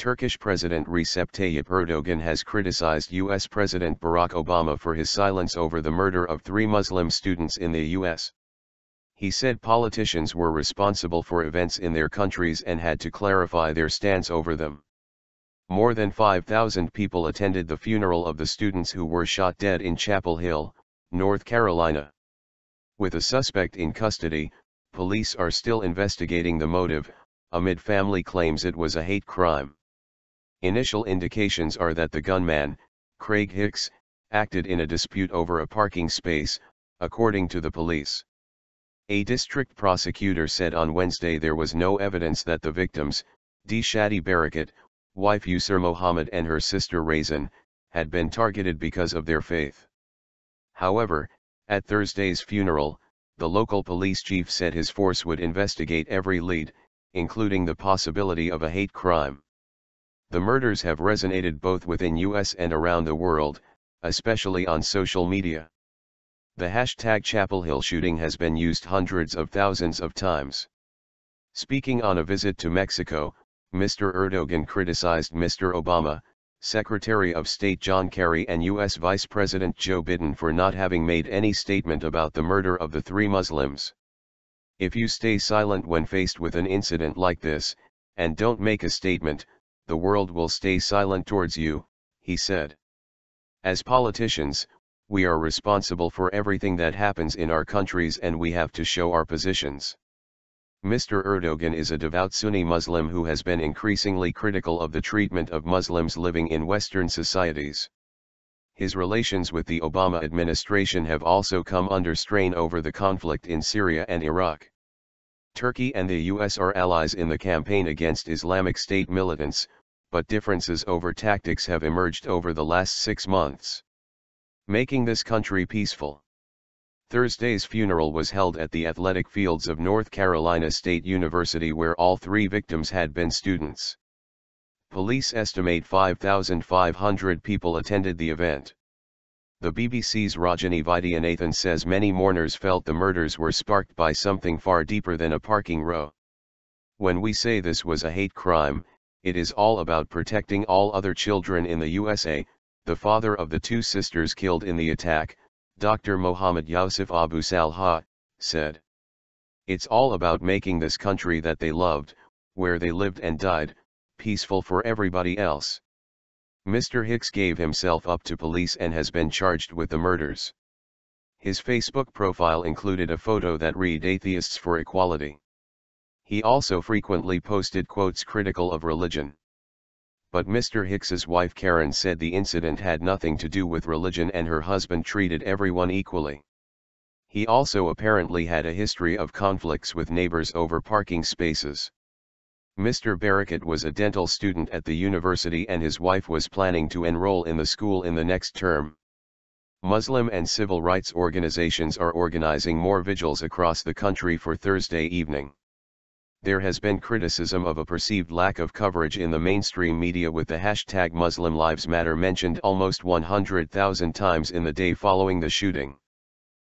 Turkish President Recep Tayyip Erdogan has criticized U.S. President Barack Obama for his silence over the murder of 3 Muslim students in the U.S. He said politicians were responsible for events in their countries and had to clarify their stance over them. More than 5,000 people attended the funeral of the students who were shot dead in Chapel Hill, North Carolina. With a suspect in custody, police are still investigating the motive, amid family claims it was a hate crime. Initial indications are that the gunman, Craig Hicks, acted in a dispute over a parking space, according to the police. A district prosecutor said on Wednesday there was no evidence that the victims, Deah Shaddy Barakat, wife Yusor Mohammad and her sister Razan, had been targeted because of their faith. However, at Thursday's funeral, the local police chief said his force would investigate every lead, including the possibility of a hate crime. The murders have resonated both within US and around the world, especially on social media. The hashtag Chapel Hill shooting has been used hundreds of thousands of times. Speaking on a visit to Mexico, Mr. Erdogan criticized Mr. Obama, Secretary of State John Kerry and U.S. Vice President Joe Biden for not having made any statement about the murder of the 3 Muslims. If you stay silent when faced with an incident like this, and don't make a statement, the world will stay silent towards you, he said. As politicians, we are responsible for everything that happens in our countries and we have to show our positions. Mr. Erdogan is a devout Sunni Muslim who has been increasingly critical of the treatment of Muslims living in Western societies. His relations with the Obama administration have also come under strain over the conflict in Syria and Iraq. Turkey and the US are allies in the campaign against Islamic State militants, but differences over tactics have emerged over the last 6 months, making this country peaceful. Thursday's funeral was held at the athletic fields of North Carolina State University where all 3 victims had been students. Police estimate 5,500 people attended the event. The BBC's Rajani Vaidyanathan says many mourners felt the murders were sparked by something far deeper than a parking row. When we say this was a hate crime, it is all about protecting all other children in the USA, the father of the 2 sisters killed in the attack, Dr. Mohammed Yusuf Abu Salha, said. It's all about making this country that they loved, where they lived and died, peaceful for everybody else. Mr. Hicks gave himself up to police and has been charged with the murders. His Facebook profile included a photo that read "Atheists for Equality." He also frequently posted quotes critical of religion. But Mr. Hicks's wife Karen said the incident had nothing to do with religion and her husband treated everyone equally. He also apparently had a history of conflicts with neighbors over parking spaces. Mr. Barakat was a dental student at the university and his wife was planning to enroll in the school in the next term. Muslim and civil rights organizations are organizing more vigils across the country for Thursday evening. There has been criticism of a perceived lack of coverage in the mainstream media with the hashtag Muslim Lives Matter mentioned almost 100,000 times in the day following the shooting.